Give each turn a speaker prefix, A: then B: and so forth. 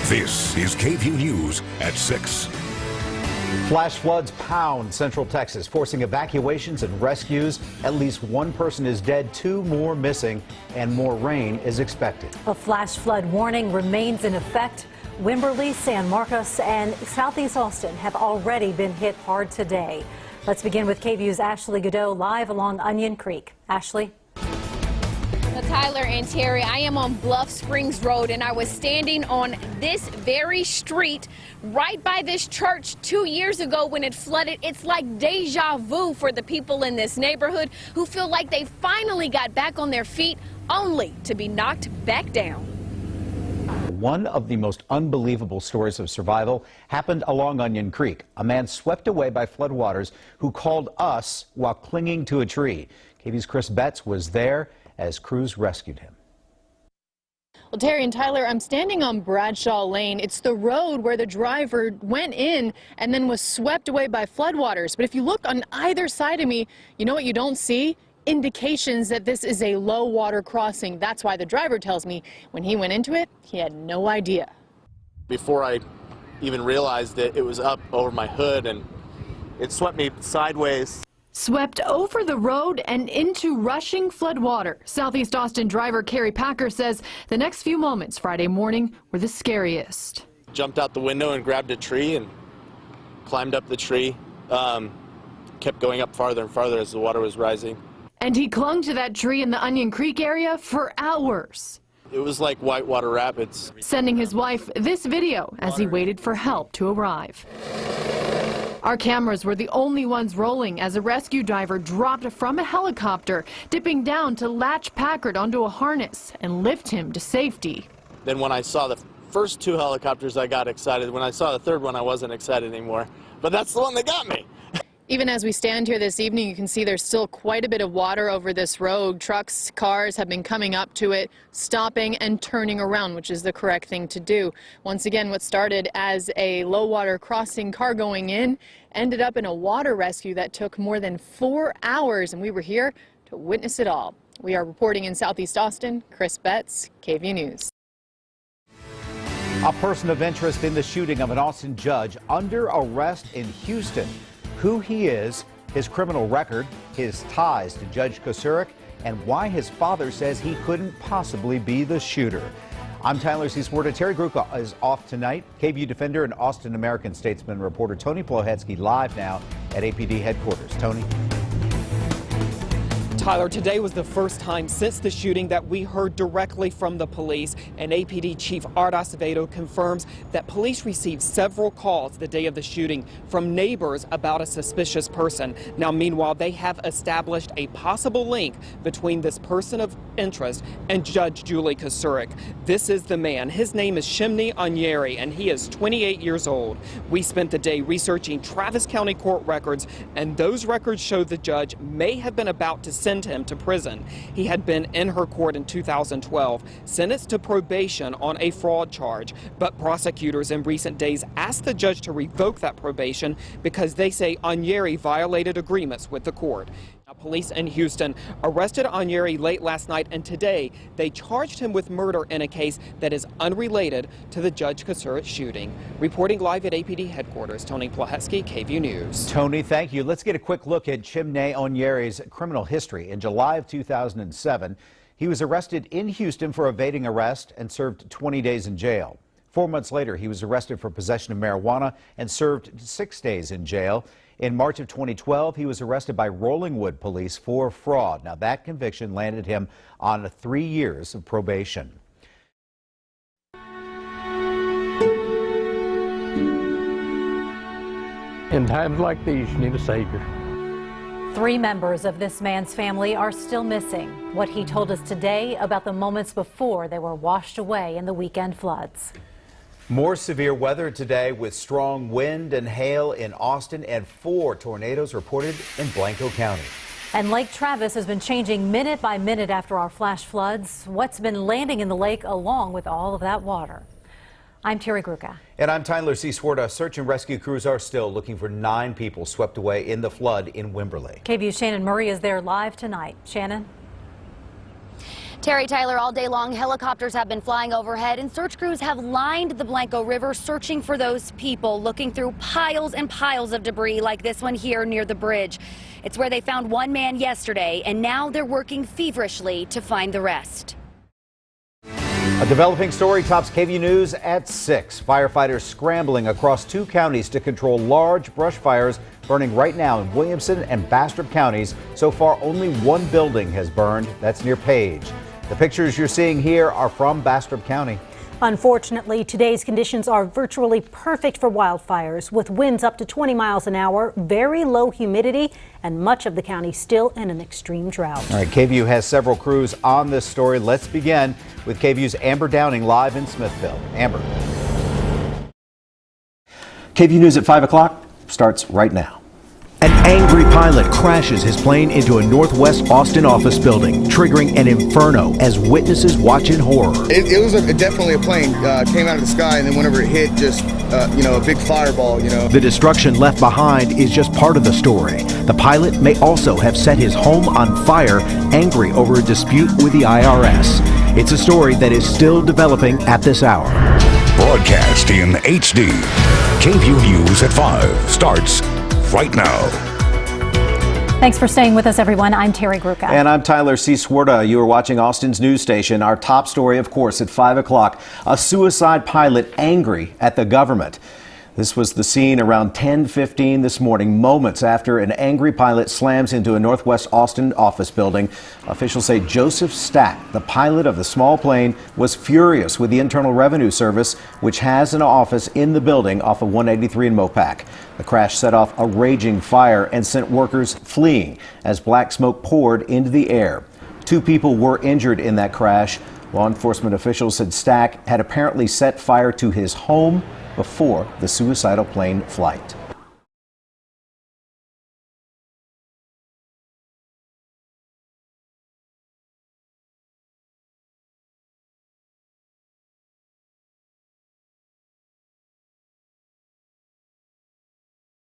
A: This is KVUE News at 6.
B: Flash floods pound Central Texas, forcing evacuations and rescues. At least one person is dead, 2 more missing, and more rain is expected.
C: A flash flood warning remains in effect. Wimberley, San Marcos, and Southeast Austin have already been hit hard today. Let's begin with KVUE's Ashley Godot live along Onion Creek. Ashley.
D: Tyler and Terry, I am on Bluff Springs Road, and I was standing on this very street right by this church 2 years ago when it flooded. It's like deja vu for the people in this neighborhood who feel like they finally got back on their feet only to be knocked back down.
B: One of the most unbelievable stories of survival happened along Onion Creek. A man swept away by floodwaters who called us while clinging to a tree. KVUE's Chris Betts was there as crews rescued him.
D: Well, Terry and Tyler, I'm standing on Bradshaw Lane. It's the road where the driver went in and then was swept away by floodwaters. But if you look on either side of me, you know what you don't see? Indications that this is a low water crossing. That's why the driver tells me when he went into it, he had no idea.
E: Before I even realized it, it was up over my hood and it swept me sideways.
D: Swept over the road and into rushing floodwater. Southeast Austin driver Kerry Packer says the next few moments Friday morning were the scariest.
E: Jumped out the window and grabbed a tree and climbed up the tree. Kept going up farther and farther as the water was rising.
D: And he clung to that tree in the Onion Creek area for hours.
E: It was like whitewater rapids.
D: Sending his wife this video as he waited for help to arrive. Our cameras were the only ones rolling as a rescue diver dropped from a helicopter, dipping down to latch Packard onto a harness and lift him to safety.
E: Then when I saw the first 2 helicopters, I got excited. When I saw the third one, I wasn't excited anymore. But that's the one that got me. Even as we stand here this evening, you can see there's still quite a bit of water over this road. Trucks, cars have been coming up to it, stopping and turning around, which is the correct thing to do. Once again, what started as a low water crossing car going in ended up in a water rescue that took more than 4 hours, and we were here to witness it all. We are reporting in Southeast Austin. Chris Betts, KVUE News.
B: A person of interest in the shooting of an Austin judge under arrest in Houston. Who he is, his criminal record, his ties to Judge Kucerik, and why his father says he couldn't possibly be the shooter. I'm Tyler C. Swarta. Terry Gruca is off tonight. KVUE defender and Austin American Statesman reporter Tony Plohetsky live now at APD headquarters. Tony.
F: Tyler, today was the first time since the shooting that we heard directly from the police, and APD Chief Art Acevedo confirms that police received several calls the day of the shooting from neighbors about a suspicious person. Now, meanwhile, they have established a possible link between this person of interest and Judge Julie Kucerik. This is the man. His name is Shimney Onyeri, and he is 28 years old. We spent the day researching Travis County court records, and those records show the judge may have been about to send him to prison. He had been in her court in 2012, sentenced to probation on a fraud charge, but prosecutors in recent days asked the judge to revoke that probation because they say Onyeri violated agreements with the court. Now, police in Houston arrested Onyeri late last night, and today they charged him with murder in a case that is unrelated to the Judge Kucerik shooting. Reporting live at APD headquarters, Tony Plohetsky, KVUE News.
B: Tony, thank you. Let's get a quick look at Shimney Onyeri's criminal history. In July of 2007, he was arrested in Houston for evading arrest and served 20 days in jail. 4 months later, he was arrested for possession of marijuana and served 6 days in jail. In March of 2012, he was arrested by Rollingwood police for fraud. Now, that conviction landed him on 3 years of probation.
G: In times like these, you need a savior.
C: 3 members of this man's family are still missing. What he told us today about the moments before they were washed away in the weekend floods.
B: More severe weather today with strong wind and hail in Austin and 4 tornadoes reported in Blanco County.
C: And Lake Travis has been changing minute by minute after our flash floods. What's been landing in the lake along with all of that water? I'm Terry Gruca.
B: And I'm Tyler C. Swarta. Search and rescue crews are still looking for 9 people swept away in the flood in Wimberley.
C: KVUE's Shannon Murray is there live tonight. Shannon?
H: Terry, Tyler, all day long, helicopters have been flying overhead and search crews have lined the Blanco River searching for those people, looking through piles and piles of debris like this one here near the bridge. It's where they found one man yesterday, and now they're working feverishly to find the rest.
B: A developing story tops KVU News at 6. Firefighters scrambling across 2 counties to control large brush fires burning right now in Williamson and Bastrop counties. So far, only 1 building has burned. That's near Page. The pictures you're seeing here are from Bastrop County.
C: Unfortunately, today's conditions are virtually perfect for wildfires, with winds up to 20 miles an hour, very low humidity, and much of the county still in an extreme drought.
B: All right, KVU has several crews on this story. Let's begin with KVU's Amber Downing live in Smithville. Amber.
I: KVU News at 5 o'clock starts right now. An angry pilot crashes his plane into a Northwest Austin office building, triggering an inferno as witnesses watch in horror.
J: It was definitely a plane. Came out of the sky, and then whenever it hit, just, a big fireball,
I: The destruction left behind is just part of the story. The pilot may also have set his home on fire, angry over a dispute with the IRS. It's a story that is still developing at this hour.
A: Broadcast in HD. KVU News at 5 starts right now.
C: Thanks for staying with us, everyone. I'm Terry Gruca.
I: And I'm Tyler C. Swarta. You are watching Austin's news station. Our top story, of course, at 5 o'clock. A suicide pilot angry at the government. This was the scene around 10:15 this morning, moments after an angry pilot slams into a Northwest Austin office building. Officials say Joseph Stack, the pilot of the small plane, was furious with the Internal Revenue Service, which has an office in the building off of 183 in Mopac. The crash set off a raging fire and sent workers fleeing as black smoke poured into the air. 2 people were injured in that crash. Law enforcement officials said Stack had apparently set fire to his home before the suicidal plane flight.